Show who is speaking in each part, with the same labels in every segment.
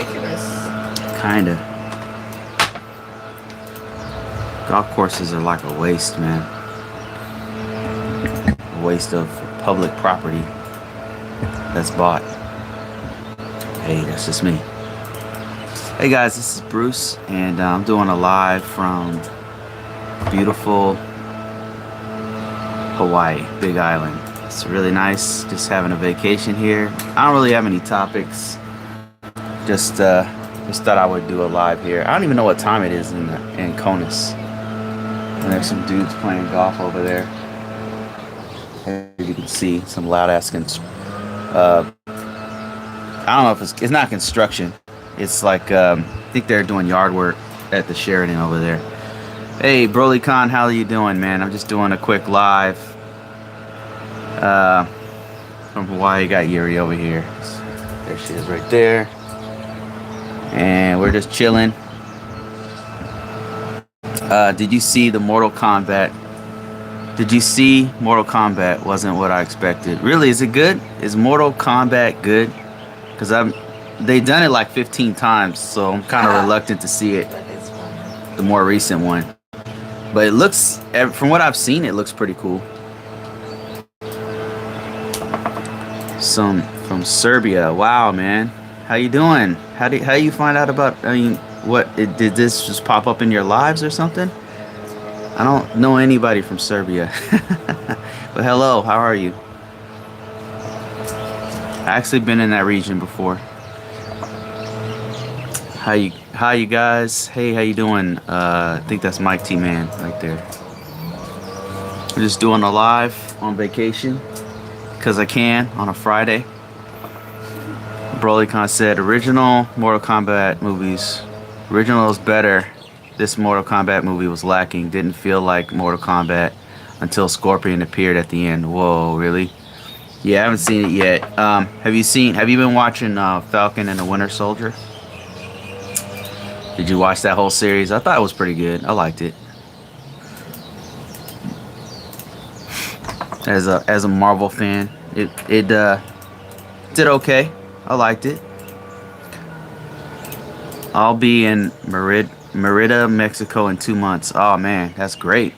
Speaker 1: ridiculous.
Speaker 2: Kinda. Golf courses are like a waste, man. A waste of public property that's bought. Hey, that's just me. Hey guys, this is Bruce, and I'm doing a live from beautiful Hawaii, Big Island. It's really nice, just having a vacation here. I don't really have any topics. Just thought I would do a live here. I don't even know what time it is in Conus. And there's some dudes playing golf over there. As you can see, some loud ass. I don't know if it's not construction. It's like I think they're doing yard work at the Sheridan over there. Hey, Broly Khan, how are you doing, man? I'm just doing a quick live from Hawaii. Got Yuri over here. There she is, right there. And we're just chilling. Did you see the Mortal Kombat? Did you see Mortal Kombat? Wasn't what I expected. Really, is it good? Is Mortal Kombat good? Because they've done it like 15 times, so I'm kind of reluctant to see it. The more recent one. But it looks, from what I've seen, it looks pretty cool. Some from Serbia. Wow, man. How you doing? How you find out about, I mean, did this just pop up in your lives or something? I don't know anybody from Serbia. But hello, how are you? I actually been in that region before. How you guys? Hey, how you doing? I think that's Mike T Man right there. We're just doing a live on vacation because I can on a Friday. Brolycon said original Mortal Kombat movies. Original is better. This Mortal Kombat movie was lacking. Didn't feel like Mortal Kombat until Scorpion appeared at the end. Whoa, really? Yeah, I haven't seen it yet. Have you been watching Falcon and the Winter Soldier? Did you watch that whole series? I thought it was pretty good. I liked it. As a Marvel fan, it did okay. I liked it. I'll be in Merida, Mexico in 2 months. Oh man, that's great.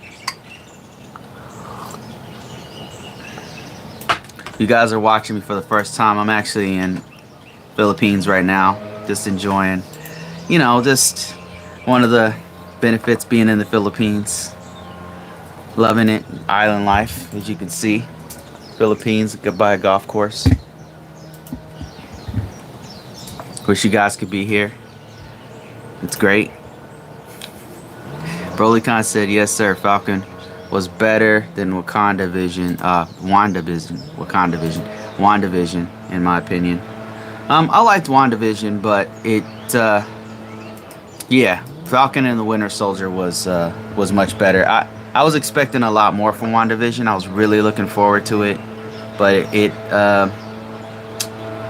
Speaker 2: You guys are watching me for the first time. I'm actually in Philippines right now, just enjoying, just one of the benefits being in the Philippines. Loving it, island life, as you can see. Philippines, goodbye golf course. Wish you guys could be here. It's great. Brolycon said, yes sir, Falcon was better than WandaVision, in my opinion. I liked WandaVision, but Falcon and the Winter Soldier was much better. I was expecting a lot more from WandaVision. I was really looking forward to it, but I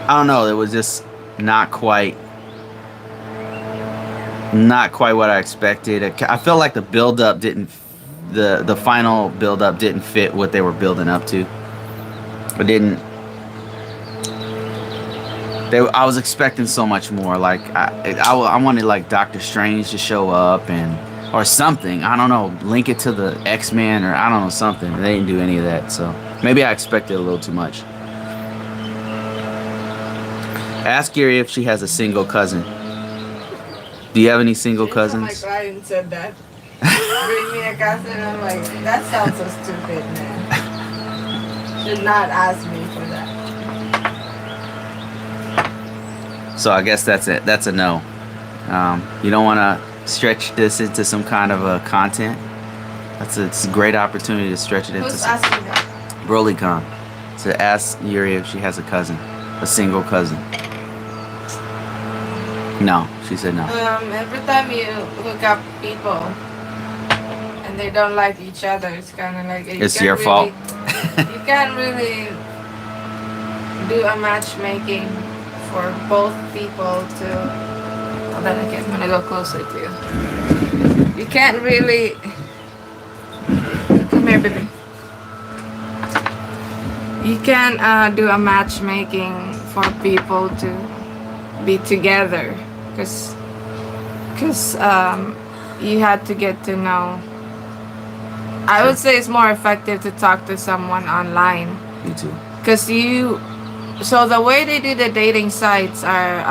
Speaker 2: don't know, it was just not quite what I expected. I felt like the build-up didn't, the final build-up didn't fit what they were building up to. It didn't. I was expecting so much more. Like I wanted like Doctor Strange to show up or something. I don't know, link it to the X-Men or I don't know, something. They didn't do any of that, so maybe I expected a little too much. Ask Yuri if she has a single cousin. Do you have any single cousins?
Speaker 1: My client said that. Bring me a cousin. I'm like, that sounds so stupid, man. Should not ask me for that.
Speaker 2: So I guess that's it. That's a no. You don't want to stretch this into some kind of a content. It's a great opportunity to stretch it into.
Speaker 1: Who's asking that?
Speaker 2: Brolycon. To ask Yuri if she has a cousin, a single cousin. No, she said no.
Speaker 1: Every time you hook up people and they don't like each other, it's kind of like
Speaker 2: it's your fault.
Speaker 1: You can't really do a matchmaking for both people to. Hold on, I'm gonna go closer to you. You can't really. Come here, baby. You can't do a matchmaking for people to be together, because you had to get to know. I would say it's more effective to talk to someone online.
Speaker 2: Me too.
Speaker 1: Because so the way they do the dating sites are,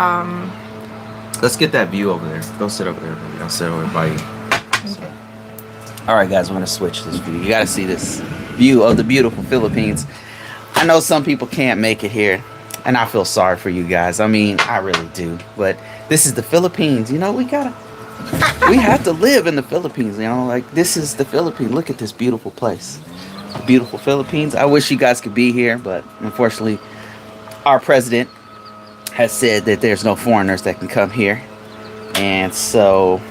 Speaker 2: Let's get that view over there. Go sit over there, baby. I'll sit over by you.
Speaker 1: okay.
Speaker 2: All right, guys, I'm gonna switch this view. You gotta see this view of the beautiful Philippines. I know some people can't make it here, and I feel sorry for you guys. I mean, I really do. But this is the Philippines. You know, we have to live in the Philippines. You know, like this is the Philippines. Look at this beautiful place, the beautiful Philippines. I wish you guys could be here, but unfortunately, our president has said that there's no foreigners that can come here, and so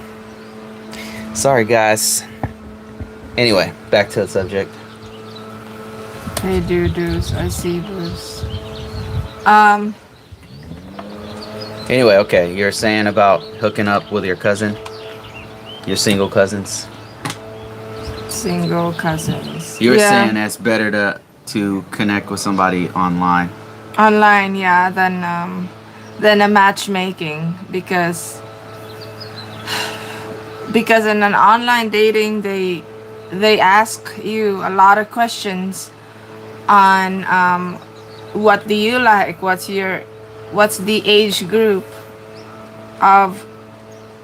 Speaker 2: sorry, guys. Anyway, back to the subject.
Speaker 1: Hey, dudes, I see Bruce.
Speaker 2: Anyway, okay, you're saying about hooking up with your cousin, your single cousins.
Speaker 1: Single cousins.
Speaker 2: You were saying that's better to connect with somebody online.
Speaker 1: Online, yeah, than a matchmaking, because in an online dating they ask you a lot of questions on what do you like, what's the age group of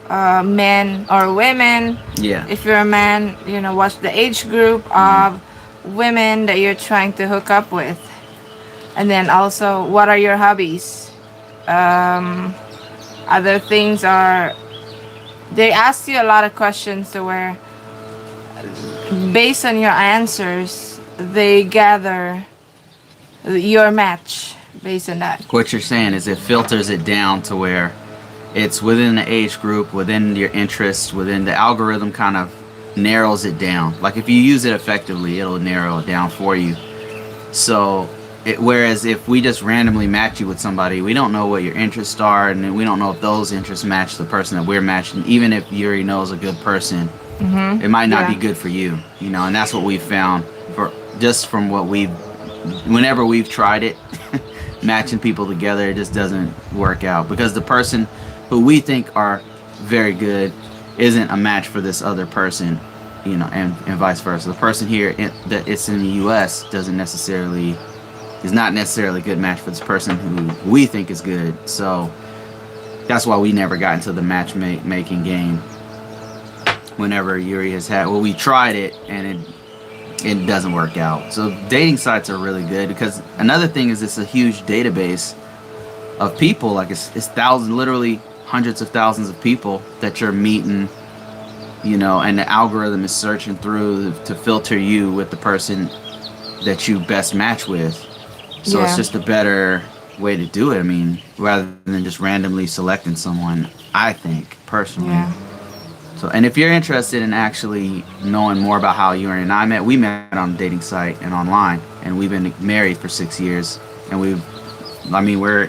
Speaker 1: men or women.
Speaker 2: Yeah.
Speaker 1: If you're a man, you know, what's the age group of women that you're trying to hook up with. And then also, what are your hobbies? Other things are, they ask you a lot of questions to where, based on your answers, they gather your match based on that.
Speaker 2: What you're saying is it filters it down to where it's within the age group, within your interests, within the algorithm kind of narrows it down. Like if you use it effectively, it'll narrow it down for you. So whereas if we just randomly match you with somebody, we don't know what your interests are, and we don't know if those interests match the person that we're matching. Even if Yuri knows a good person, it might not be good for you, you know. And that's what we've found from what whenever we've tried it, matching people together, it just doesn't work out, because the person who we think are very good isn't a match for this other person, you know, and vice versa. The person here that it's in the U.S. is not necessarily a good match for this person who we think is good. So that's why we never got into the matchmaking game. Whenever Yuri has we tried it and it doesn't work out. So dating sites are really good, because another thing is it's a huge database of people. Like it's thousands, literally hundreds of thousands of people that you're meeting, you know, and the algorithm is searching through to filter you with the person that you best match with. So it's just a better way to do it. I mean, rather than just randomly selecting someone, I think, personally.
Speaker 1: Yeah.
Speaker 2: So, and if you're interested in actually knowing more about how Yuri and I met, we met on a dating site and online, and we've been married for 6 years, and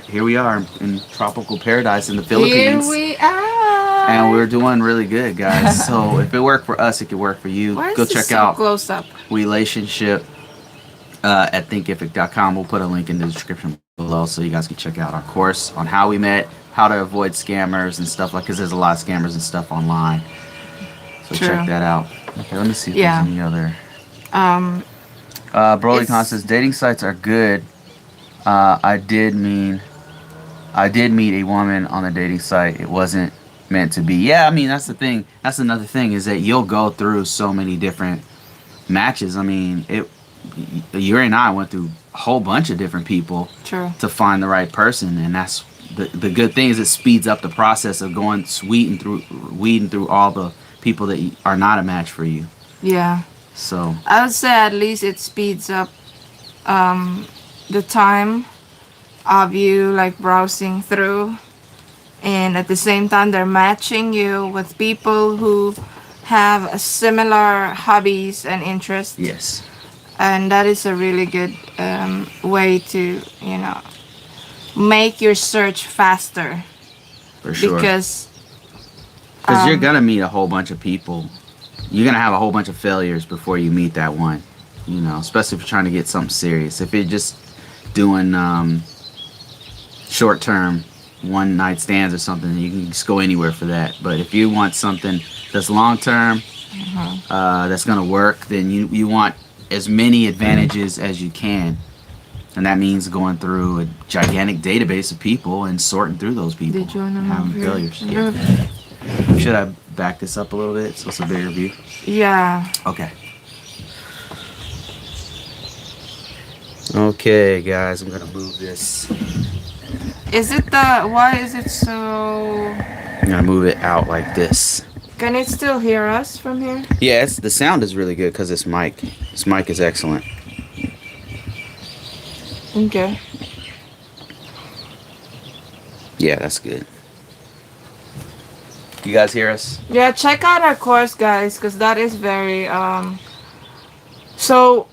Speaker 2: here we are in tropical paradise in the Philippines.
Speaker 1: Here we are.
Speaker 2: And we're doing really good, guys. So if it worked for us, it could work for you.
Speaker 1: Why is
Speaker 2: Go
Speaker 1: this
Speaker 2: check
Speaker 1: so
Speaker 2: out
Speaker 1: close up?
Speaker 2: Relationship at thinkific.com. We'll put a link in the description below so you guys can check out our course on how we met, how to avoid scammers and stuff, because there's a lot of scammers and stuff online. So check that out. Okay, let me see if there's any other. Brolycon says dating sites are good. I did meet a woman on the dating site. It wasn't meant to be. Yeah, I mean, that's the thing. That's another thing, is that you'll go through so many different matches. I mean, Yuri and I went through a whole bunch of different people to find the right person, and that's the good thing, is it speeds up the process of weeding through all the people that are not a match for you.
Speaker 1: Yeah.
Speaker 2: So
Speaker 1: I would say at least it speeds up the time of you like browsing through, and at the same time they're matching you with people who have similar hobbies and interests.
Speaker 2: Yes.
Speaker 1: And that is a really good way to, you know, make your search faster.
Speaker 2: For sure.
Speaker 1: Because
Speaker 2: you're gonna meet a whole bunch of people. You're gonna have a whole bunch of failures before you meet that one. You know, especially if you're trying to get something serious. If you're just doing short-term one night stands or something, you can just go anywhere for that. But if you want something that's long term, that's gonna work, then you want as many advantages as you can, and that means going through a gigantic database of people and sorting through those people.
Speaker 1: Did you want to
Speaker 2: and having
Speaker 1: move
Speaker 2: failures.
Speaker 1: here?
Speaker 2: Yeah. Should I back this up a little bit so it's a bigger view?
Speaker 1: Yeah.
Speaker 2: Okay. Okay, guys, I'm gonna move this.
Speaker 1: Is it why is it so...
Speaker 2: I'm gonna move it out like this.
Speaker 1: Can it still hear us from here?
Speaker 2: Yeah, the sound is really good because this mic is excellent.
Speaker 1: Okay.
Speaker 2: Yeah, that's good. You guys hear us?
Speaker 1: Yeah, check out our course, guys, because that is very so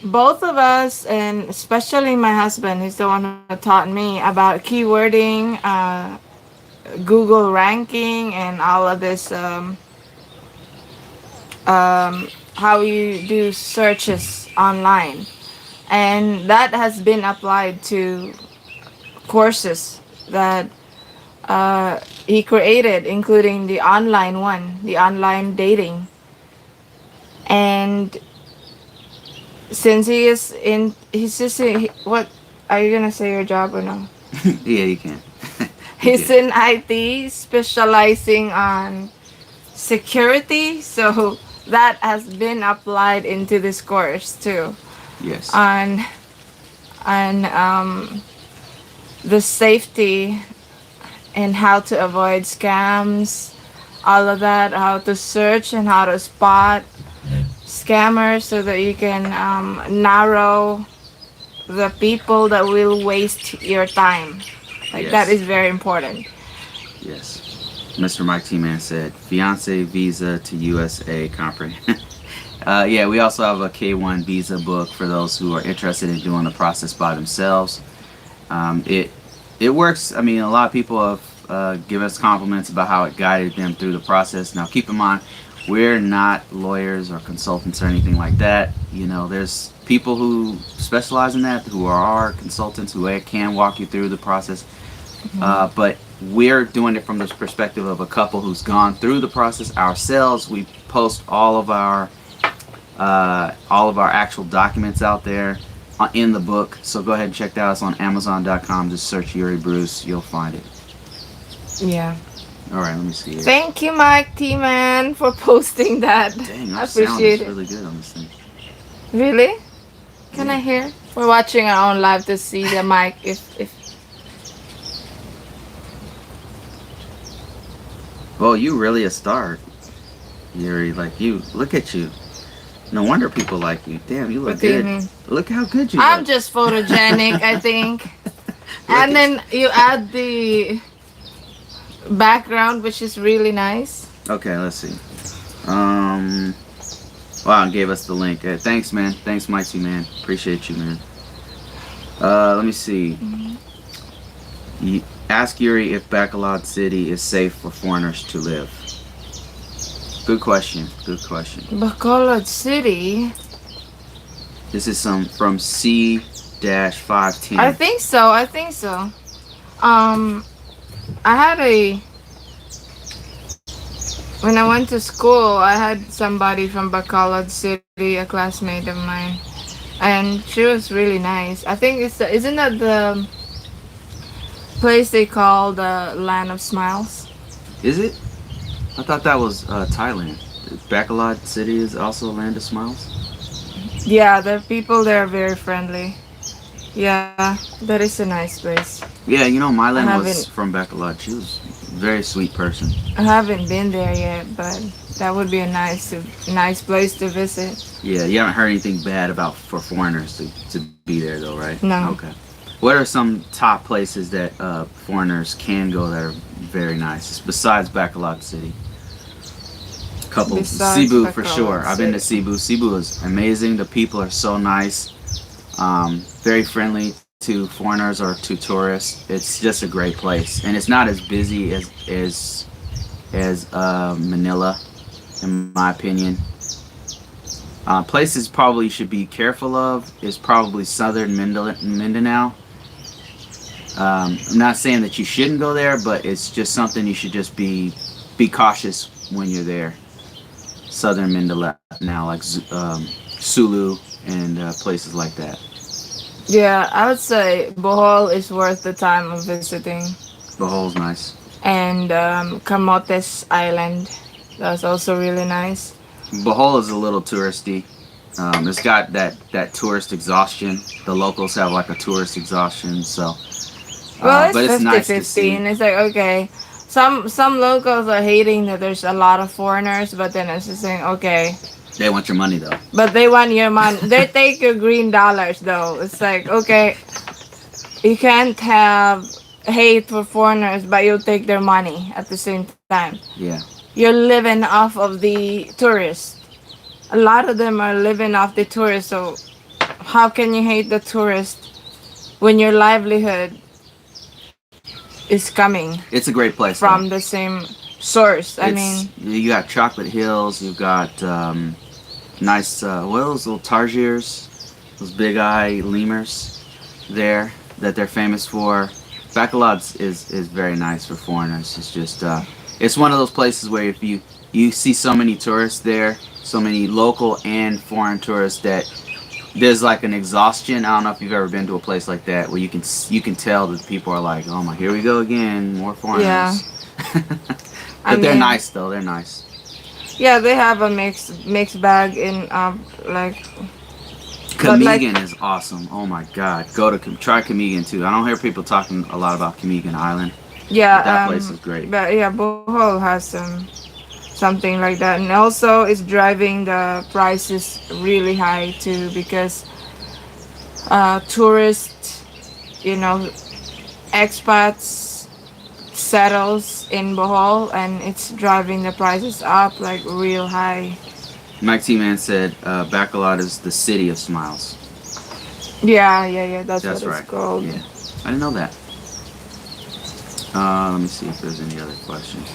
Speaker 1: both of us, and especially my husband, he's the one who taught me about keywording, Google ranking, and all of this, how you do searches online, and that has been applied to courses that he created, including the online one, the online dating. And since he's just what are you gonna say your job or no?
Speaker 2: Yeah, you can.
Speaker 1: He's in IT, specializing on security, so that has been applied into this course too.
Speaker 2: Yes.
Speaker 1: On the safety and how to avoid scams, all of that, how to search and how to spot scammers so that you can narrow the people that will waste your time. Like,
Speaker 2: Yes.
Speaker 1: that is very important.
Speaker 2: Yes. Mr. Mike T-Man said, fiance visa to USA comprehend. Yeah, we also have a K1 visa book for those who are interested in doing the process by themselves. It works. I mean, a lot of people have given us compliments about how it guided them through the process. Now, keep in mind, we're not lawyers or consultants or anything like that. You know, there's people who specialize in that, who are our consultants, who can walk you through the process. But we're doing it from the perspective of a couple who's gone through the process ourselves. We post all of our actual documents out there in the book. So go ahead and check that out. It's on Amazon.com. Just search Yuribruce. You'll find it.
Speaker 1: Yeah.
Speaker 2: All right, let me see here.
Speaker 1: Thank you, Mike T-Man, for posting that.
Speaker 2: Dang,
Speaker 1: I
Speaker 2: our sound
Speaker 1: appreciate
Speaker 2: is
Speaker 1: it.
Speaker 2: really good on this thing.
Speaker 1: Really? Can I hear? We're watching our own live to see the mic if
Speaker 2: Well, you really a star, Yuri. Like, you, look at you. No wonder people like you. Damn, you look
Speaker 1: What do you
Speaker 2: good.
Speaker 1: mean?
Speaker 2: Look how good you
Speaker 1: I'm
Speaker 2: look.
Speaker 1: just photogenic, I think. And then you add the background, which is really nice.
Speaker 2: Okay, let's see. Wow, and gave us the link. Thanks, man. Thanks, Mikey, man. Appreciate you, man. Let me see. Ask Yuri if Bacolod City is safe for foreigners to live. Good question. Good question.
Speaker 1: Bacolod City.
Speaker 2: This is from C-510.
Speaker 1: I think so. I had when I went to school, I had somebody from Bacolod City, a classmate of mine, and she was really nice. I think isn't that the place they call the Land of Smiles?
Speaker 2: Is it? I thought that was Thailand. Bacolod City is also Land of Smiles?
Speaker 1: Yeah, the people there are very friendly. Yeah, that is a nice place.
Speaker 2: Yeah, you know, Mylan was
Speaker 1: haven't-
Speaker 2: from Bacolod. She was a very sweet person.
Speaker 1: I haven't been there yet, but that would be a nice place to visit.
Speaker 2: Yeah, you haven't heard anything bad about for foreigners to be there, though, right?
Speaker 1: No.
Speaker 2: Okay. What are some top places that foreigners can go that are very nice besides Bacolod City? Couple.
Speaker 1: Besides
Speaker 2: Cebu for
Speaker 1: Bacolod
Speaker 2: sure. I've been to
Speaker 1: City.
Speaker 2: Cebu. Cebu is amazing. The people are so nice. Very friendly to foreigners or to tourists. It's just a great place, and it's not as busy as Manila, in my opinion. Places probably should be careful of is probably southern Mindanao. I'm not saying that you shouldn't go there, but it's just something you should just be cautious when you're there. Southern Mindanao, like Sulu and places like that.
Speaker 1: Yeah, I would say Bohol is worth the time of visiting.
Speaker 2: Bohol's nice.
Speaker 1: And Camotes Island, that's also really nice.
Speaker 2: Bohol is a little touristy. It's got that tourist exhaustion. The locals have like a tourist exhaustion, so.
Speaker 1: Well,
Speaker 2: But
Speaker 1: it's
Speaker 2: it's nice to
Speaker 1: 50-50,
Speaker 2: see.
Speaker 1: and it's like, okay, some locals are hating that there's a lot of foreigners, but then it's just saying, okay,
Speaker 2: They want your money though.
Speaker 1: but they want your money. They take your green dollars, though. It's like, okay, you can't have hate for foreigners, but you'll take their money at the same time.
Speaker 2: Yeah.
Speaker 1: You're living off of the tourists. A lot of them are living off the tourists, so how can you hate the tourist when your livelihood is coming
Speaker 2: It's a great place.
Speaker 1: from
Speaker 2: though.
Speaker 1: the same source? I mean,
Speaker 2: You got Chocolate Hills. You've got nice, what are those little tarsiers? Those big eye lemurs there that they're famous for. Bacolod is very nice for foreigners. It's just, it's one of those places where if you see so many tourists there, so many local and foreign tourists, that there's like an exhaustion. I don't know if you've ever been to a place like that where you can tell that people are like, oh my, here we go again, more foreigners.
Speaker 1: Yeah.
Speaker 2: But they're
Speaker 1: mean,
Speaker 2: nice though. They're nice.
Speaker 1: yeah, they have a mixed bag in like. But, like-
Speaker 2: Kamigan is awesome. Oh my god, try Kamigan too. I don't hear people talking a lot about Kamigan Island.
Speaker 1: Yeah,
Speaker 2: But that place is great.
Speaker 1: But yeah, Bohol has something like that, and also it's driving the prices really high too because tourists, expats settles in Bohol, and it's driving the prices up like real high.
Speaker 2: Mike T Man said Bacolod is the city of smiles.
Speaker 1: Yeah, that's
Speaker 2: That's
Speaker 1: what
Speaker 2: right.
Speaker 1: it's called.
Speaker 2: Yeah, I didn't know that. Let me see if there's any other questions.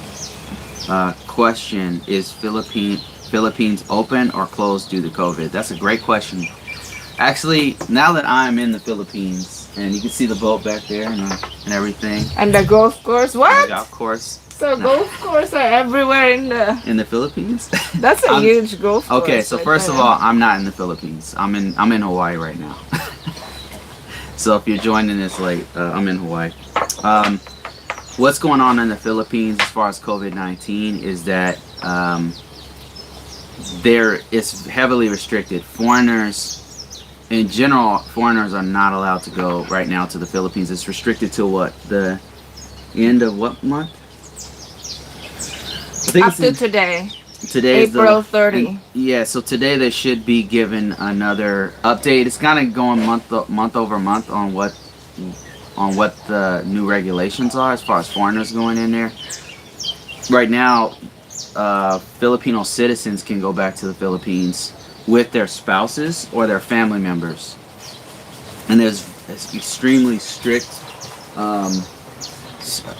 Speaker 2: Question: is Philippines open or closed due to COVID? That's a great question. Actually, now that I'm in the Philippines, and you can see the boat back there and everything,
Speaker 1: And the golf course,
Speaker 2: the
Speaker 1: what?
Speaker 2: golf course
Speaker 1: So golf course are everywhere
Speaker 2: in the Philippines.
Speaker 1: That's a
Speaker 2: I'm-
Speaker 1: huge golf course.
Speaker 2: Okay, so
Speaker 1: right
Speaker 2: first of
Speaker 1: there.
Speaker 2: all, I'm not in the Philippines. I'm in Hawaii right now. So if you're joining this late, I'm in Hawaii. What's going on in the Philippines as far as COVID-19 is that it's heavily restricted. Foreigners, in general, foreigners are not allowed to go right now to the Philippines. It's restricted to what? The end of what month? I think
Speaker 1: Up
Speaker 2: it's
Speaker 1: to today,
Speaker 2: Today is
Speaker 1: April 30.
Speaker 2: Yeah, so today they should be given another update. It's kind of going month over month on what the new regulations are as far as foreigners going in there. Right now, Filipino citizens can go back to the Philippines with their spouses or their family members, and it's extremely strict,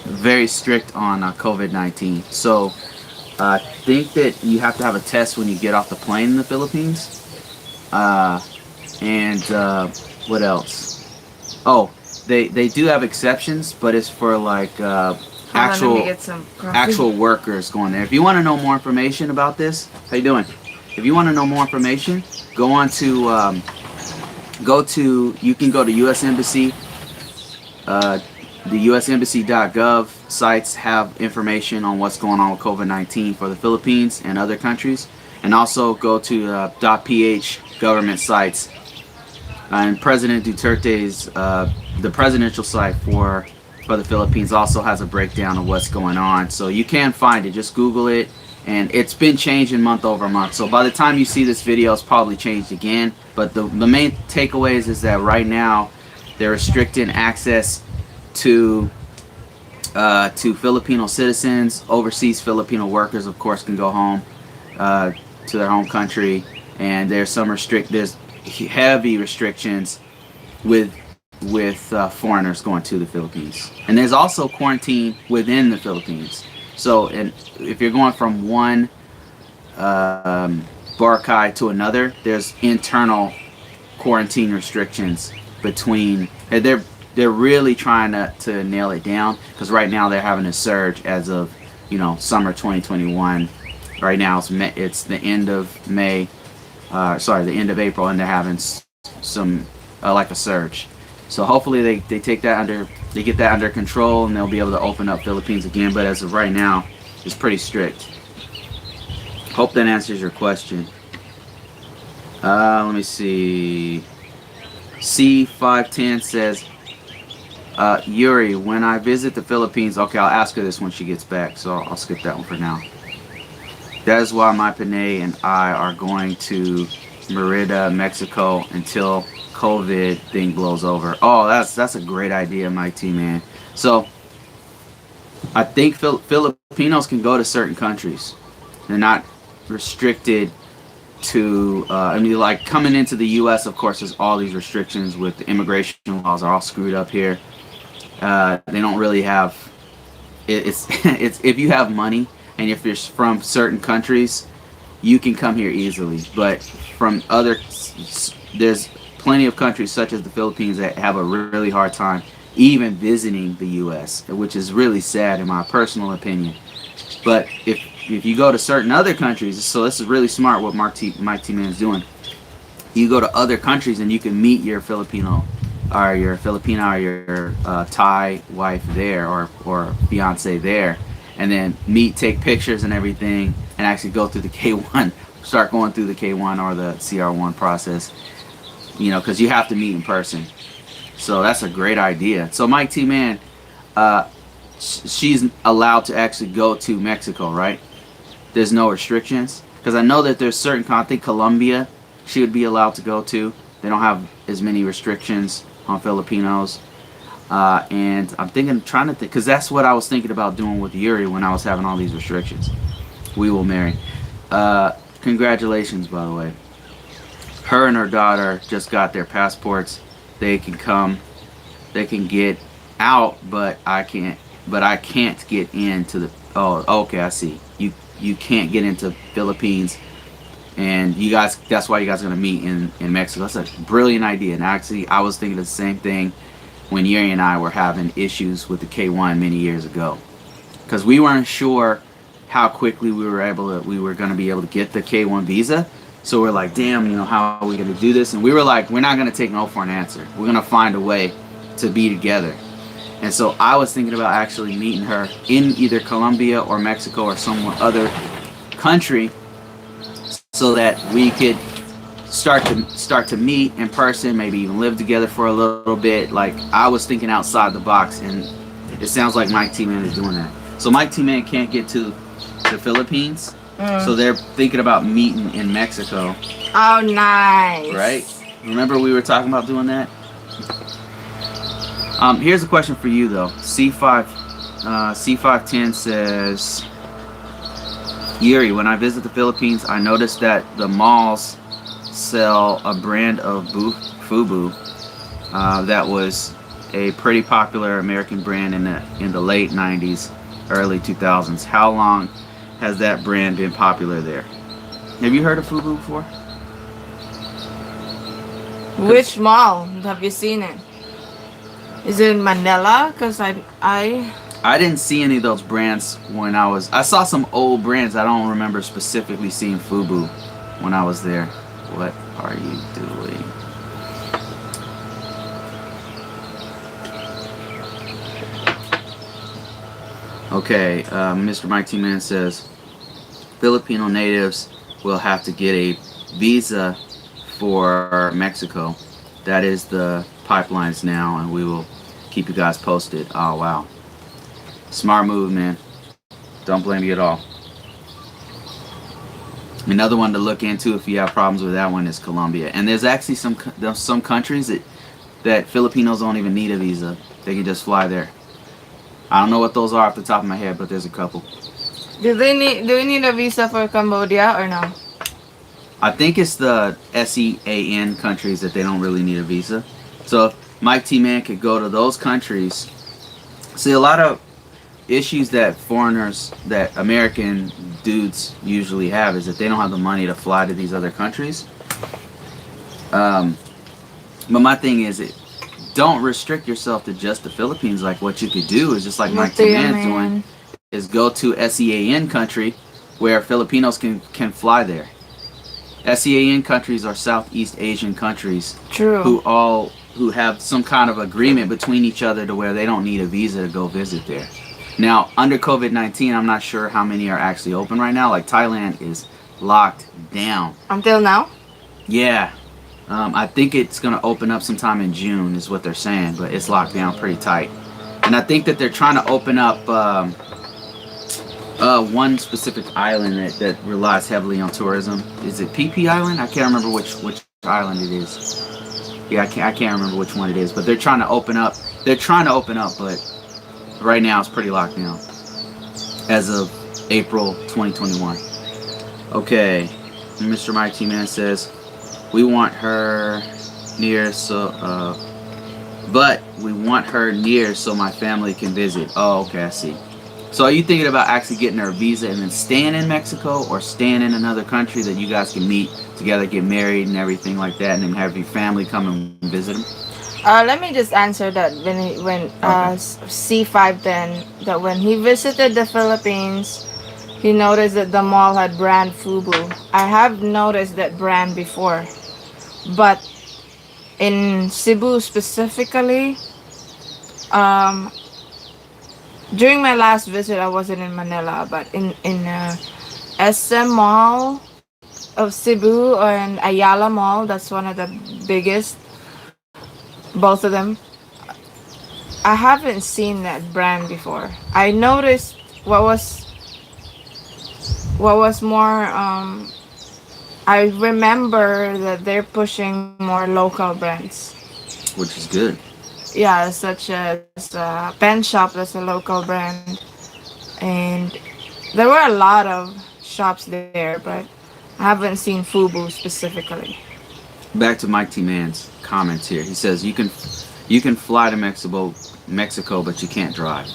Speaker 2: very strict on COVID-19. So I think that you have to have a test when you get off the plane in the Philippines. And what else? Oh, they do have exceptions, but it's for like
Speaker 1: Hold on, let me get some coffee.
Speaker 2: actual workers going there. If you want to know more information about this, how you doing? If you want to know more information, go on to you can go to U.S. Embassy. The usembassy.gov sites have information on what's going on with COVID-19 for the Philippines and other countries, and also go to .ph government sites. And President Duterte's the presidential site for the Philippines also has a breakdown of what's going on, so you can find it. Just Google it, and it's been changing month over month. So by the time you see this video, it's probably changed again. But the main takeaways is that right now they're restricting access to Filipino citizens. Overseas Filipino workers, of course, can go home to their home country, and there's heavy restrictions with foreigners going to the Philippines, and there's also quarantine within the Philippines. So, if you're going from one Boracay to another, there's internal quarantine restrictions between. they're really trying to nail it down, because right now they're having a surge as of, summer 2021. Right now it's the end of May, the end of April, and they're having some like a surge. So hopefully they get that under control, and they'll be able to open up Philippines again. But as of right now, it's pretty strict. Hope that answers your question. Let me see. C510 says, Yuri, when I visit the Philippines, okay, I'll ask her this when she gets back, so I'll skip that one for now. That is why my Panay and I are going to Merida, Mexico, until COVID thing blows over. Oh, that's a great idea, Mike T, man. So I think Filipinos can go to certain countries. They're not restricted to, like coming into the U.S., of course, there's all these restrictions with the immigration laws are all screwed up here. They don't really have, it's if you have money and if you're from certain countries, you can come here easily. But from there's plenty of countries such as the Philippines that have a really hard time even visiting the U.S., which is really sad in my personal opinion. But if you go to certain other countries, so this is really smart what Mike T Man is doing. You go to other countries and you can meet your Filipino or your Filipina or your Thai wife there or fiance there, and then take pictures and everything, and actually go through the K1, start going through the K1 or the CR1 process, because you have to meet in person. So that's a great idea. So Mike T Man, she's allowed to actually go to Mexico, right? There's no restrictions, because I know that there's certain, I think Colombia she would be allowed to go to. They don't have as many restrictions on Filipinos. And I'm trying to think, because that's what I was thinking about doing with Yuri when I was having all these restrictions. We will marry. Congratulations, by the way. Her and her daughter just got their passports. They can come, they can get out, but I can't get into the, oh, okay, I see. You can't get into Philippines, and you guys, that's why you guys are going to meet in Mexico. That's a brilliant idea. And actually, I was thinking the same thing when Yuri and I were having issues with the K1 many years ago, because we weren't sure how quickly we were going to be able to get the K1 visa. So we're like, damn, how are we going to do this? And we were like, we're not going to take no for an answer. We're going to find a way to be together. And so I was thinking about actually meeting her in either Colombia or Mexico or some other country, so that we could start to meet in person, maybe even live together for a little bit. Like, I was thinking outside the box, and it sounds like Mike T Man is doing that. So Mike T Man can't get to the Philippines, so they're thinking about meeting in Mexico.
Speaker 1: Oh, nice.
Speaker 2: Right? Remember we were talking about doing that? Here's a question for you though. C510 says, Yuri, when I visit the Philippines, I noticed that the malls sell a brand of Fubu that was a pretty popular American brand in the late 90s, early 2000s. How long has that brand been popular there? Have you heard of Fubu before?
Speaker 1: Which mall have you seen it? Is it in Manila? Because I
Speaker 2: didn't see any of those brands when I saw some old brands. I don't remember specifically seeing Fubu when I was there. What are you doing? Okay, Mr. Mike T Man says Filipino natives will have to get a visa for Mexico. That is the pipelines now, and we will keep you guys posted. Oh wow, smart move, man. Don't blame you at all. Another one to look into if you have problems with that one is Colombia. And there's actually some countries that Filipinos don't even need a visa. They can just fly there. I don't know what those are off the top of my head, but there's a couple.
Speaker 1: Do we need a visa for Cambodia or no?
Speaker 2: I think it's the SEAN countries that they don't really need a visa. So if Mike T Man could go to those countries. See, a lot of issues that American dudes usually have is that they don't have the money to fly to these other countries. But my thing is, don't restrict yourself to just the Philippines. Like what you could do is just like
Speaker 1: What
Speaker 2: Mike
Speaker 1: do you
Speaker 2: Man's doing,
Speaker 1: mean?
Speaker 2: is go to SEAN country where Filipinos can fly there. SEAN countries are Southeast Asian countries
Speaker 1: True.
Speaker 2: who have some kind of agreement between each other to where they don't need a visa to go visit there. Now, under COVID-19, I'm not sure how many are actually open right now. Like Thailand is locked down.
Speaker 1: Until now?
Speaker 2: Yeah. I think it's going to open up sometime in June is what they're saying, but it's locked down pretty tight. And I think that they're trying to open up one specific island that relies heavily on tourism. Is it PP Island? I can't remember which island it is. Yeah, I can't remember which one it is, but they're trying to open up. They're trying to open up, but right now it's pretty locked down as of April 2021. Okay, Mr. Mighty Man says we want her near but we want her near so my family can visit. Oh, okay, I see. So are you thinking about actually getting her a visa and then staying in Mexico or staying in another country that you guys can meet together, get married and everything like that, and then have your family come and visit them?
Speaker 1: Let me just answer that when C5 then that when he visited the Philippines, he noticed that the mall had brand Fubu. I have noticed that brand before, but in Cebu specifically, during my last visit, I wasn't in Manila, but in SM Mall of Cebu and Ayala Mall, that's one of the biggest. Both of them. I haven't seen that brand before. I noticed what was more. I remember that they're pushing more local brands.
Speaker 2: Which is good.
Speaker 1: Yeah, such as Pen Shop, that's a local brand, and there were a lot of shops there, but I haven't seen Fubu specifically.
Speaker 2: Back to Mike T. Man's comments here. He says you can fly to Mexico, but you can't drive.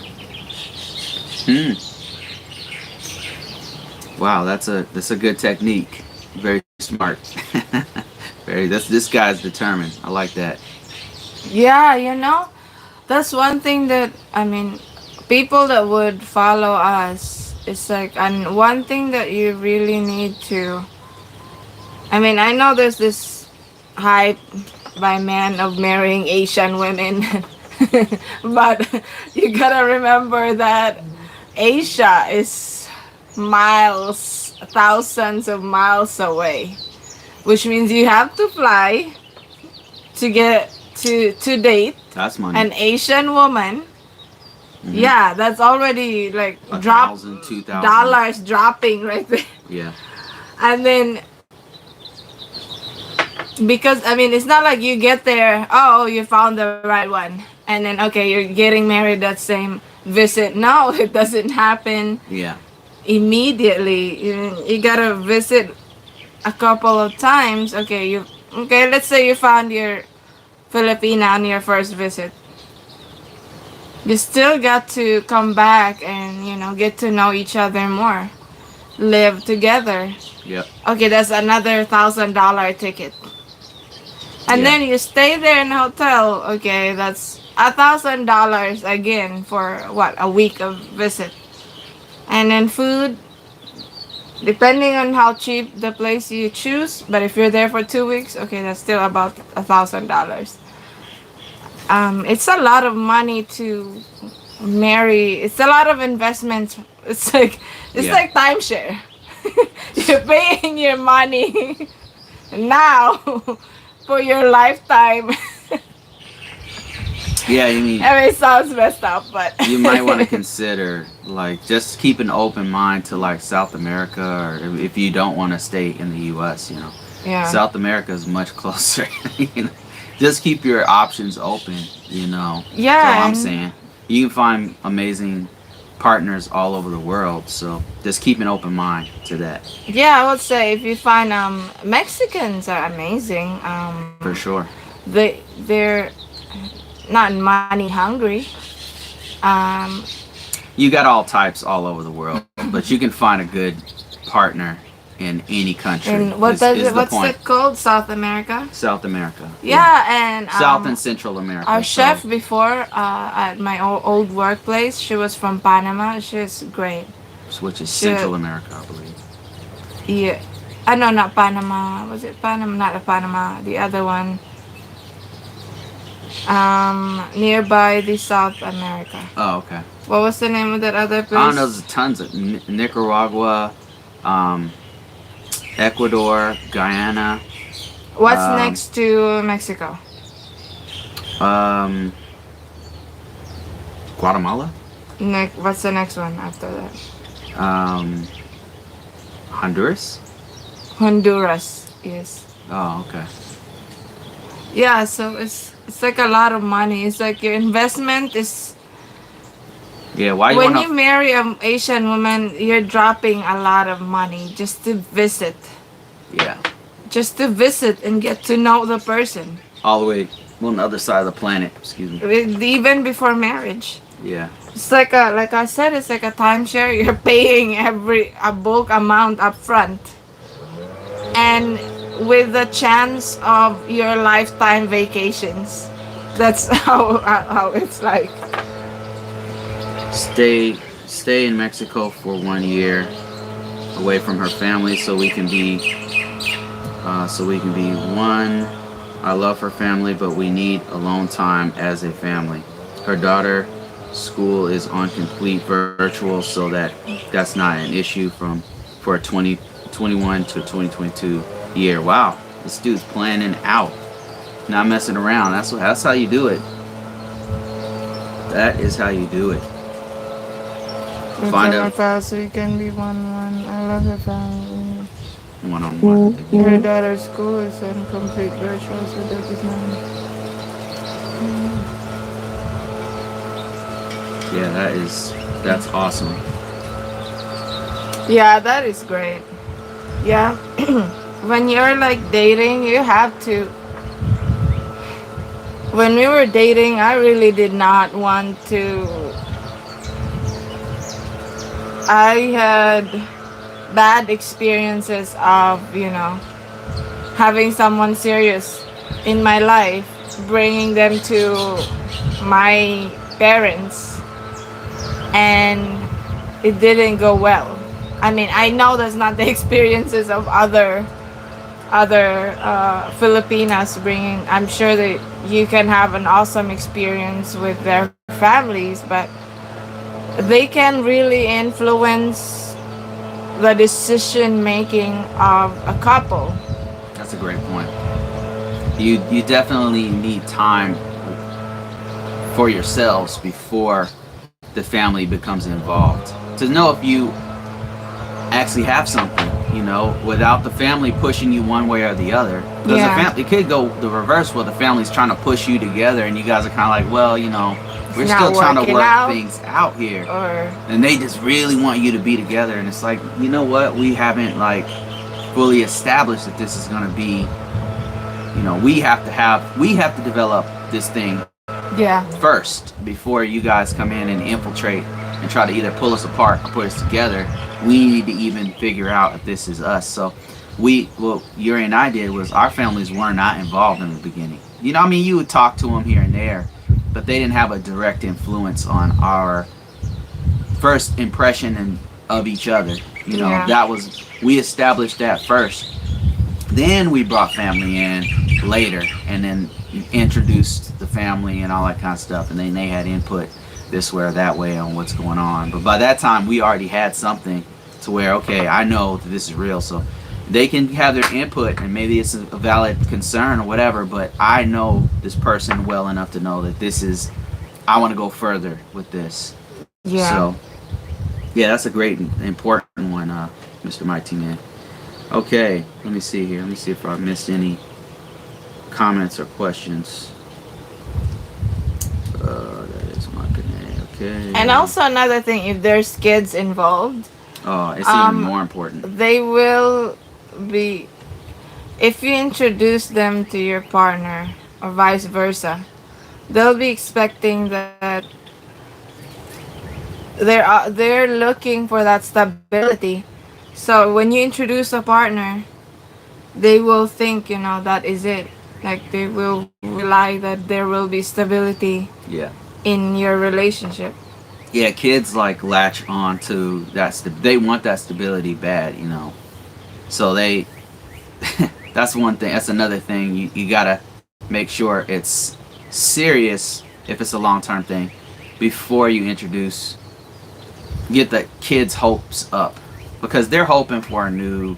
Speaker 2: Wow, that's a good technique. Very smart. This guy's determined. I like that.
Speaker 1: Yeah, that's one thing that people that would follow us. It's like, and one thing that you really need to. I know there's this hype by men of marrying Asian women, but you gotta remember that Asia is miles, thousands of miles away, which means you have to fly to get to date
Speaker 2: That's money.
Speaker 1: an Asian woman. Yeah, that's already like
Speaker 2: $1,000, $2,000
Speaker 1: dollars dropping right there.
Speaker 2: Yeah.
Speaker 1: And then because it's not like you get there, oh, you found the right one, and then okay, you're getting married that same visit. No, it doesn't happen.
Speaker 2: Yeah.
Speaker 1: Immediately. You gotta visit a couple of times. Okay, let's say you found your Filipina on your first visit. You still got to come back and get to know each other more, live together.
Speaker 2: Yep.
Speaker 1: Okay, that's another $1,000 ticket. And then you stay there in a hotel. Okay, that's $1,000 again for a week of visit. And then food, depending on how cheap the place you choose. But if you're there for 2 weeks, okay, that's still about $1,000. It's a lot of money to marry. It's a lot of investment. It's like timeshare. You're paying your money now for your lifetime.
Speaker 2: Yeah, you mean.
Speaker 1: It sounds messed up, but
Speaker 2: You might want to consider just keep an open mind to South America, or if you don't want to stay in the U.S.
Speaker 1: Yeah.
Speaker 2: South America is much closer. Just keep your options open.
Speaker 1: Yeah.
Speaker 2: That's all I'm saying. You can find amazing partners all over the world, so just keep an open mind to that.
Speaker 1: Yeah, I would say if you find Mexicans are amazing.
Speaker 2: For sure.
Speaker 1: They're not money hungry.
Speaker 2: You got all types all over the world, but you can find a good partner in any country.
Speaker 1: And what
Speaker 2: is
Speaker 1: does
Speaker 2: the
Speaker 1: it? What's
Speaker 2: point.
Speaker 1: it called? South America.
Speaker 2: South America.
Speaker 1: Yeah, and
Speaker 2: South and Central America.
Speaker 1: our
Speaker 2: so-
Speaker 1: chef before at my old workplace, she was from Panama. She's great.
Speaker 2: which is
Speaker 1: She-
Speaker 2: Central America, I believe.
Speaker 1: Yeah. No, not Panama. Was it Panama? Not Panama. The other one. Nearby the South America.
Speaker 2: Oh, okay.
Speaker 1: What was the name of that other place?
Speaker 2: I don't know. There's tons of Nicaragua, Ecuador, Guyana.
Speaker 1: What's next to Mexico?
Speaker 2: Guatemala.
Speaker 1: What's the next one after that?
Speaker 2: Honduras.
Speaker 1: Honduras. Yes.
Speaker 2: Oh, okay.
Speaker 1: Yeah. So it's like a lot of money. It's like your investment is.
Speaker 2: Yeah. Why you
Speaker 1: When
Speaker 2: wanna?
Speaker 1: you marry an Asian woman, you're dropping a lot of money just to visit.
Speaker 2: Yeah.
Speaker 1: Just to visit and get to know the person.
Speaker 2: All the way on the other side of the planet. Excuse me.
Speaker 1: Even before marriage.
Speaker 2: Yeah.
Speaker 1: It's like I said, it's like a timeshare. You're paying a bulk amount up front. And with the chance of your lifetime vacations. That's how it's like.
Speaker 2: Stay in Mexico for 1 year, away from her family, so we can be one. I love her family, but we need alone time as a family. Her daughter school is on complete virtual, so that's not an issue for a 2021 to 2022 year. Wow, this dude's planning out, not messing around. That's how you do it. That is how you do it. Find out
Speaker 1: so you can be one. I love her family.
Speaker 2: one-on-one.
Speaker 1: Her daughter's school is on complete virtual, so that is not.
Speaker 2: Yeah, that's awesome.
Speaker 1: Yeah, that is great. Yeah. When you're like dating, you have to. When we were dating, I really did not want to. I had bad experiences of, having someone serious in my life, bringing them to my parents, and it didn't go well. I mean, I know that's not the experiences of other Filipinas bringing. I'm sure that you can have an awesome experience with their families, but they can really influence the decision making of a couple.
Speaker 2: That's a great point. You definitely need time for yourselves before the family becomes involved, to know if you actually have something, without the family pushing you one way or the other. Because it could go the reverse, where the family's trying to push you together and you guys are kind of like, well, we're still trying to work things out here. And they just really want you to be together. And it's like, you know what? We haven't fully established that this is going to be, we have to develop this thing first before you guys come in and infiltrate and try to either pull us apart or put us together. We need to even figure out if this is us. So what Yuri and I did was, our families were not involved in the beginning. You would talk to them here and there, but they didn't have a direct influence on our first impression of each other. That was, we established that first. Then we brought family in later, and then introduced the family and all that kind of stuff, and then they had input this way or that way on what's going on. But by that time, we already had something to where, okay, I know that this is real, so they can have their input, and maybe it's a valid concern or whatever, but I know this person well enough to know that I want to go further with this.
Speaker 1: Yeah.
Speaker 2: So, yeah, that's a great, important one, Mr. Mighty Man. Okay, let me see here. Let me see if I missed any comments or questions. That is my good name. Okay.
Speaker 1: And also another thing, if there's kids involved,
Speaker 2: it's even more important.
Speaker 1: they will be, if you introduce them to your partner or vice versa, they'll be expecting that they're looking for that stability. So when you introduce a partner, they will think, that is it. Like they will rely that there will be stability
Speaker 2: Yeah.
Speaker 1: in your relationship.
Speaker 2: Yeah, kids like latch on to that. They want that stability bad, So they, that's one thing. That's another thing. You gotta make sure it's serious if it's a long term thing before you introduce. Get the kids' hopes up because they're hoping for a new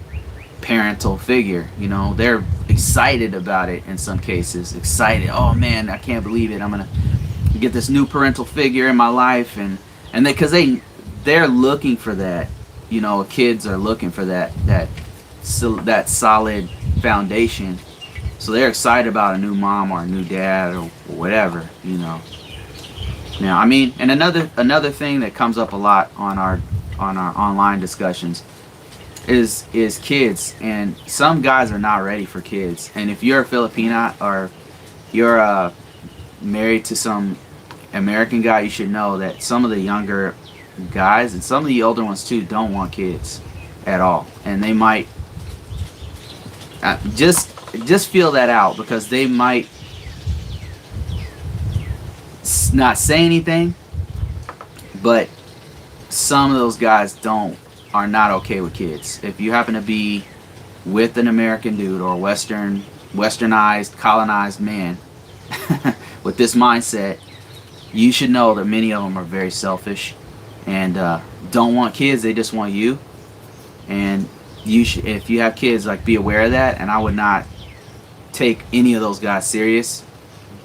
Speaker 2: parental figure. They're excited about it in some cases. Excited. Oh man, I can't believe it. I'm gonna get this new parental figure in my life, and they're looking for that. Kids are looking for that solid foundation. So they're excited about a new mom or a new dad or whatever. Now, I mean, and another thing that comes up a lot on our online discussions is kids, and some guys are not ready for kids. And if you're a Filipina or you're married to some American guy, you should know that some of the younger guys and some of the older ones too don't want kids at all, and they might just feel that out because they might not say anything, but some of those guys are not okay with kids. If you happen to be with an American dude or a westernized, colonized man with this mindset, you should know that many of them are very selfish and don't want kids. They just want you. And if you have kids, like, be aware of that. And I would not take any of those guys serious.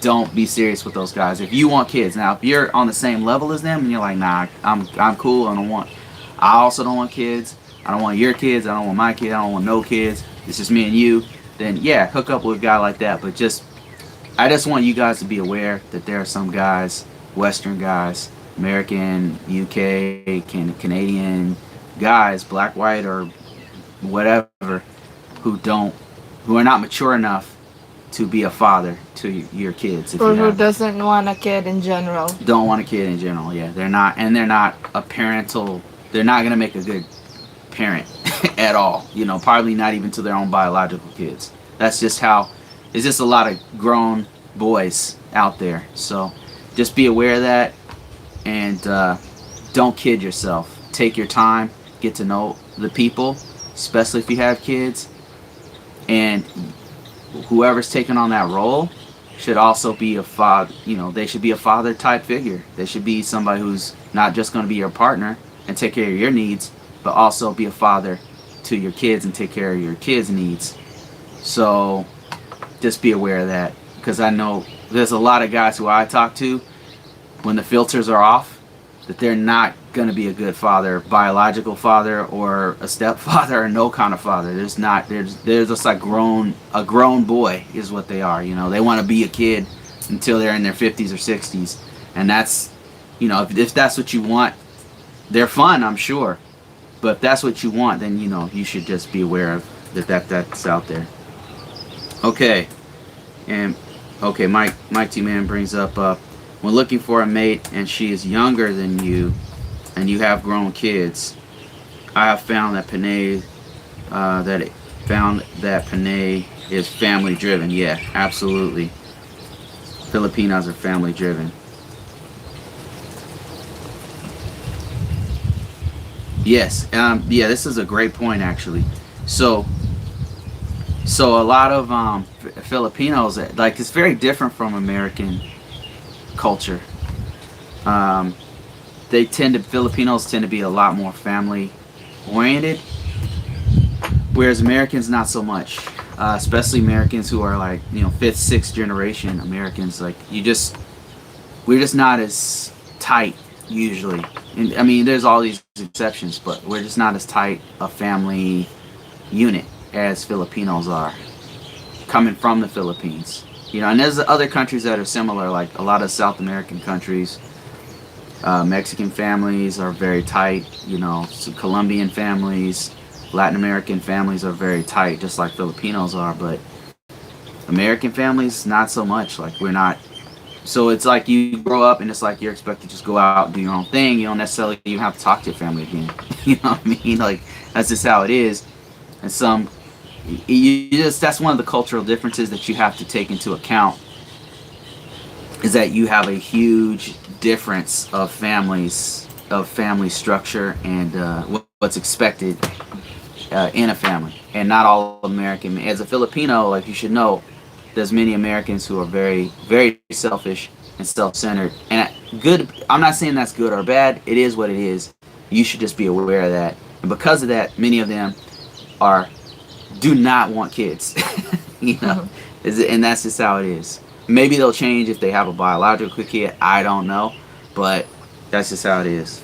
Speaker 2: Don't be serious with those guys. If you want kids, now if you're on the same level as them and you're like, nah, I'm cool. I also don't want kids. I don't want your kids. I don't want my kids. I don't want no kids. It's just me and you. Then yeah, hook up with a guy like that. But I just want you guys to be aware that there are some guys, Western guys, American, UK, Canadian guys, black, white, or whatever, who are not mature enough to be a father to your kids.
Speaker 1: Or who doesn't want a kid in general.
Speaker 2: Don't want a kid in general, yeah. They're not a parental, they're not going to make a good parent at all. Probably not even to their own biological kids. That's just it's just a lot of grown boys out there. So just be aware of that, and don't kid yourself. Take your time, get to know the people, especially if you have kids, and whoever's taking on that role should also be a father. They should be a father type figure. They should be somebody who's not just going to be your partner and take care of your needs, but also be a father to your kids and take care of your kids' needs. So just be aware of that, because I know there's a lot of guys who I talk to, when the filters are off, that they're not going to be a good father, biological father, or a stepfather, or no kind of father. They're just like a grown boy is what they are. They want to be a kid until they're in their 50s or 60s, and that's, if that's what you want, they're fun, I'm sure. But if that's what you want, then you should just be aware of that's out there. Okay, and Mike T Man brings up when looking for a mate and she is younger than you, and you have grown kids. I have found that Panay is family driven. Yeah, absolutely. Filipinos are family driven. Yes. Yeah, this is a great point, actually. So a lot of Filipinos, like, it's very different from American culture. Filipinos tend to be a lot more family oriented, whereas Americans not so much. Especially Americans who are like, fifth, sixth generation Americans. Like, we're just not as tight usually. And I mean, there's all these exceptions, but we're just not as tight a family unit as Filipinos are, coming from the Philippines. And there's other countries that are similar, like a lot of South American countries. Mexican families are very tight, some Colombian families, Latin American families are very tight, just like Filipinos are, but American families, not so much. Like, we're not So it's like you grow up and it's like you're expected to just go out and do your own thing. You don't necessarily even have to talk to your family again. You know what I mean? Like that's just how it is. And some, you just, that's one of the cultural differences that you have to take into account, is that you have a huge difference of families, of family structure, and what's expected in a family. And not all American, as a Filipino, like you should know, there's many Americans who are very, very selfish and self-centered. And good, I'm not saying that's good or bad. It is what it is. You should just be aware of that. And because of that, many of them do not want kids. You know, and that's just how it is. Maybe they'll change if they have a biological kid. I don't know, but that's just how it is.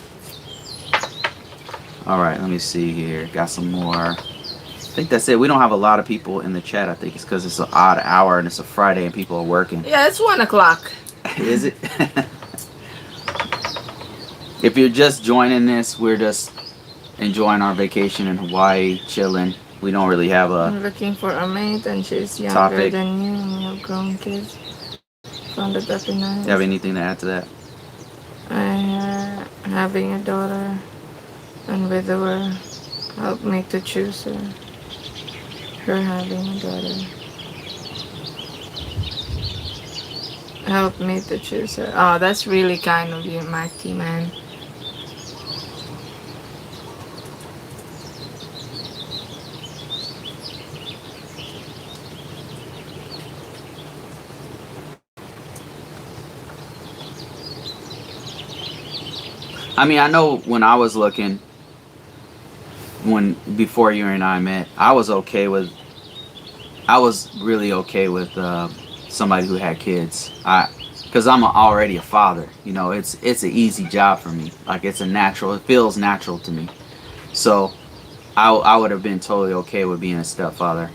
Speaker 2: All right, let me see here. Got some more. I think that's it. We don't have a lot of people in the chat. I think it's because it's an odd hour and it's a Friday and people are working.
Speaker 1: Yeah, it's 1 o'clock.
Speaker 2: Is it? If you're just joining this, we're just enjoying our vacation in Hawaii, chilling. We don't really have a
Speaker 1: I'm looking for a mate and she's younger
Speaker 2: topic.
Speaker 1: than you and you have grown kids. Found it very nice.
Speaker 2: Do you have anything to add to that?
Speaker 1: Having a daughter and widower helped me to choose her. Her having a daughter helped me to choose her. Oh, that's really kind of you, Mikey, man.
Speaker 2: I mean, I know when I was looking, before you and I met, I was really okay with somebody who had kids. Because I'm already a father. You know, it's an easy job for me. Like it feels natural to me. So I would have been totally okay with being a stepfather,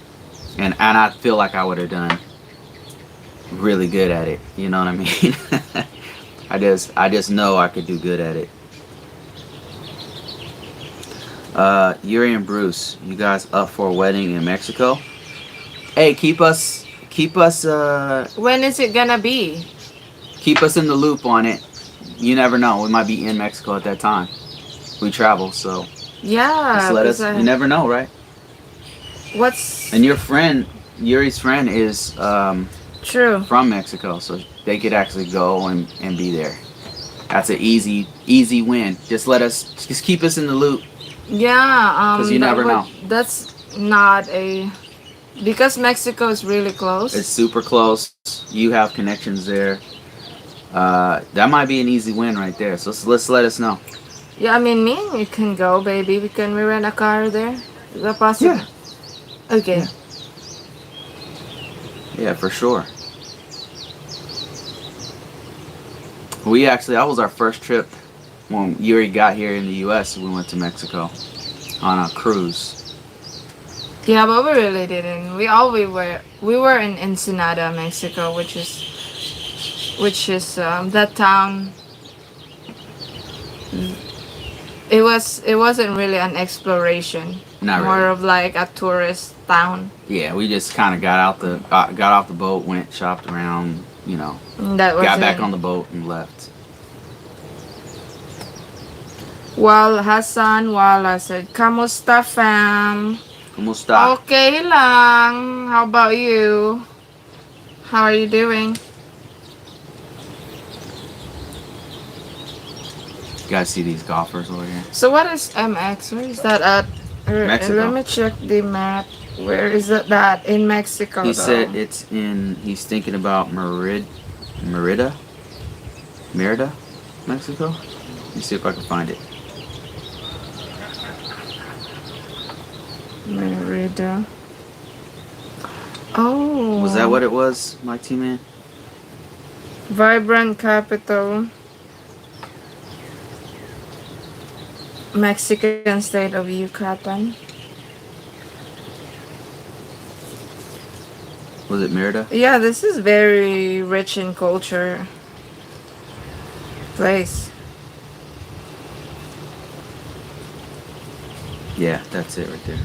Speaker 2: and I feel like I would have done really good at it. You know what I mean? I just know I could do good at it. Yuri and Bruce, you guys up for a wedding in Mexico? Hey, keep us
Speaker 1: When is it gonna be?
Speaker 2: keep us in the loop on it. You never know, we might be in Mexico at that time. We travel, so
Speaker 1: Yeah.
Speaker 2: just let us. You never know, right?
Speaker 1: What's
Speaker 2: And your friend, Yuri's friend, is
Speaker 1: true?
Speaker 2: from Mexico, so they could actually go and be there. That's an easy win. Just keep us in the loop.
Speaker 1: Yeah.
Speaker 2: Because you never know.
Speaker 1: That's not because Mexico is really close.
Speaker 2: It's super close. You have connections there. That might be an easy win right there. So let's let us know.
Speaker 1: Yeah, I mean, me and you can go, baby. Can we rent a car there? Is that possible?
Speaker 2: Yeah.
Speaker 1: Okay.
Speaker 2: Yeah, for sure. That was our first trip when Yuri got here in the U.S. We went to Mexico on a cruise.
Speaker 1: Yeah, but we really didn't. We were in Ensenada, Mexico, which is that town. It wasn't really an exploration.
Speaker 2: Not
Speaker 1: More
Speaker 2: really.
Speaker 1: of like a tourist town.
Speaker 2: Yeah, we just kind of got off the boat, went shopped around, you know,
Speaker 1: That was
Speaker 2: got back
Speaker 1: it.
Speaker 2: on the boat and left.
Speaker 1: While Hassan Wala said, "Kamusta, fam?"
Speaker 2: Kumusta?
Speaker 1: Okay lang. How about you? How are you doing?
Speaker 2: You guys see these golfers over here?
Speaker 1: So what is MX? Where is that at?
Speaker 2: Mexico.
Speaker 1: Let me check the map. Where is that in Mexico?
Speaker 2: He
Speaker 1: though?
Speaker 2: said he's thinking about Merida, Mexico. Let me see if I can find it.
Speaker 1: Merida. Oh.
Speaker 2: Was that what it was, my team man?
Speaker 1: Vibrant capital. Mexican state of Yucatan.
Speaker 2: Was it Merida?
Speaker 1: Yeah, this is very rich in culture place.
Speaker 2: Yeah, that's it right there.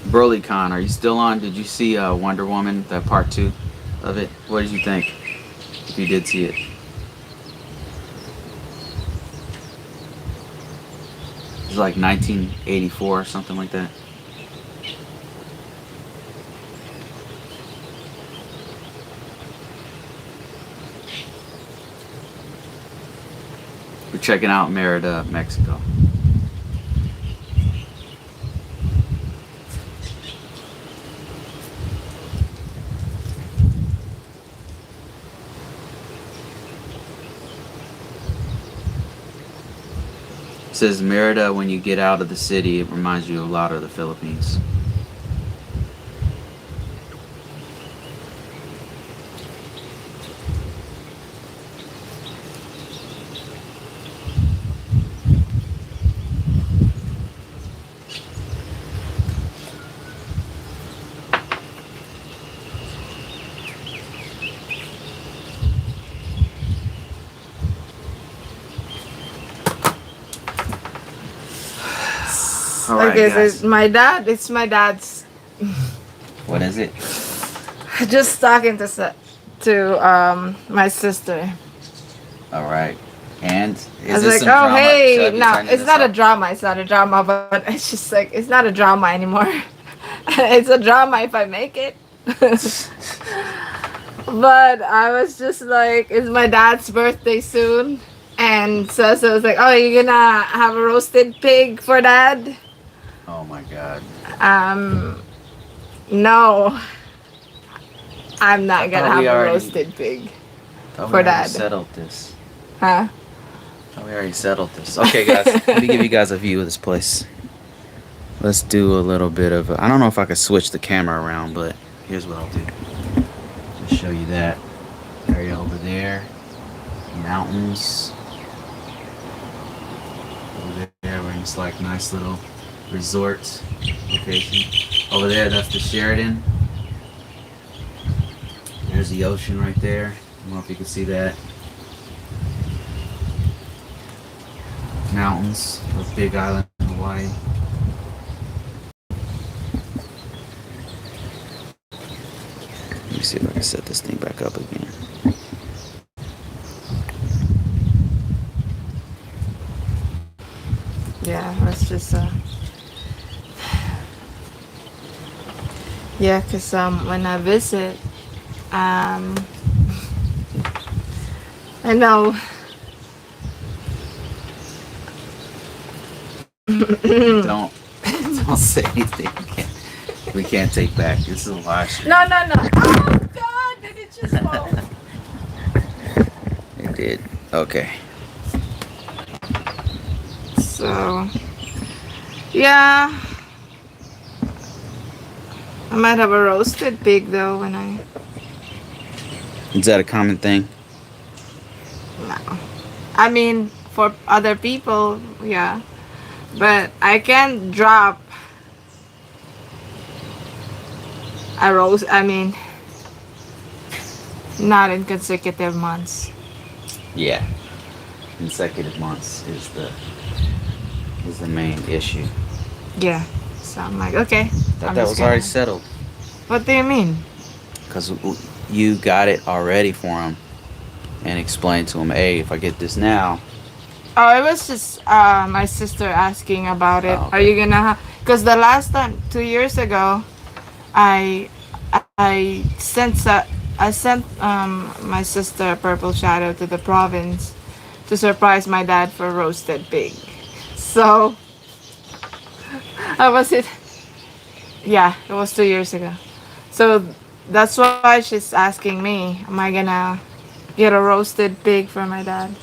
Speaker 2: BrolyCon, are you still on? Did you see Wonder Woman, that part 2 of it? What did you think? If you did see it. It's like 1984 or something like that. We're checking out Merida, Mexico. It says Merida, when you get out of the city, it reminds you a lot of the Philippines. All right,
Speaker 1: Okay,
Speaker 2: guys.
Speaker 1: so it's my dad's.
Speaker 2: What is it?
Speaker 1: Just talking to my sister.
Speaker 2: All right. And
Speaker 1: I was like,
Speaker 2: some
Speaker 1: oh
Speaker 2: drama? Should I
Speaker 1: hey,
Speaker 2: be
Speaker 1: no,
Speaker 2: turning
Speaker 1: it's
Speaker 2: this
Speaker 1: not a
Speaker 2: up?
Speaker 1: drama. It's not a drama, but it's just like it's not a drama anymore. It's a drama if I make it. But I was just like, it's my dad's birthday soon, and so I was like, oh, you're gonna have a roasted pig for dad?
Speaker 2: Oh my God.
Speaker 1: No, I'm not
Speaker 2: I
Speaker 1: gonna
Speaker 2: thought
Speaker 1: have
Speaker 2: we
Speaker 1: a
Speaker 2: already-
Speaker 1: roasted pig
Speaker 2: Thought we
Speaker 1: for
Speaker 2: already
Speaker 1: dad.
Speaker 2: settled this.
Speaker 1: Huh?
Speaker 2: Thought we already settled this. Okay, guys. Let me give you guys a view of this place. Let's do a little bit of. I don't know if I could switch the camera around, but here's what I'll do. Just show you that area over there. Mountains. Over there, we're in this like nice little resort location. Over there, that's the Sheridan. There's the ocean right there. I don't know if you can see that. Mountains of Big Island, Hawaii. Let me see if I can set this thing back up again.
Speaker 1: Yeah, let's just yeah, cause when I visit, I know.
Speaker 2: Don't say anything. We can't take back. This is a live stream.
Speaker 1: No. Oh God! Did it just fall?
Speaker 2: It did. Okay.
Speaker 1: So, yeah, I might have a roasted pig though when I.
Speaker 2: Is that a common thing?
Speaker 1: No, I mean for other people, yeah, but I can't drop a roast. I mean, not in consecutive months.
Speaker 2: Yeah. Consecutive months is the main issue.
Speaker 1: Yeah, so I'm like, okay.
Speaker 2: Thought
Speaker 1: I'm
Speaker 2: that
Speaker 1: just
Speaker 2: was already
Speaker 1: gonna-
Speaker 2: settled.
Speaker 1: What do you mean?
Speaker 2: Because you got it already for him and explained to him, hey, if I get this now.
Speaker 1: Oh, it was just my sister asking about it.
Speaker 2: Oh, okay.
Speaker 1: Are you gonna? Because the last time, 2 years ago, I sent my sister a purple shadow to the province to surprise my dad for roasted pig. So I was it. Yeah, it was 2 years ago. So that's why she's asking me, am I gonna get a roasted pig for my dad?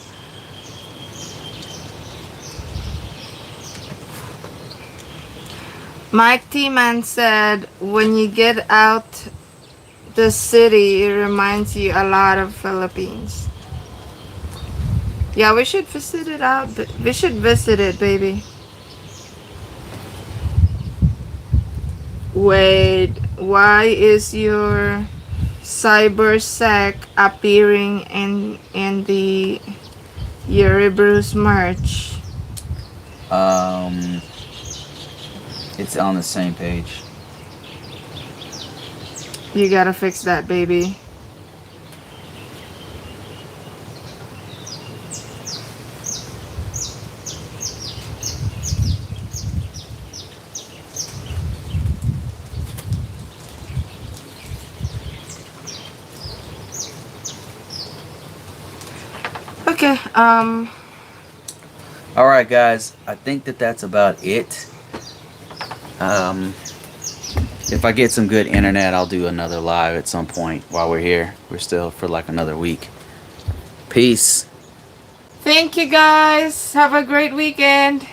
Speaker 1: Mike T-Man said, when you get out the city, it reminds you a lot of Philippines. Yeah, we should visit it out. We should visit it, baby. Wait, why is your cyber sec appearing in the Yuribruce merch?
Speaker 2: It's on the same page.
Speaker 1: You gotta fix that, baby. Okay,
Speaker 2: All right, guys. I think that that's about it. If I get some good internet, I'll do another live at some point while we're here. We're still for like another week. Peace.
Speaker 1: thank you guys. Have a great weekend.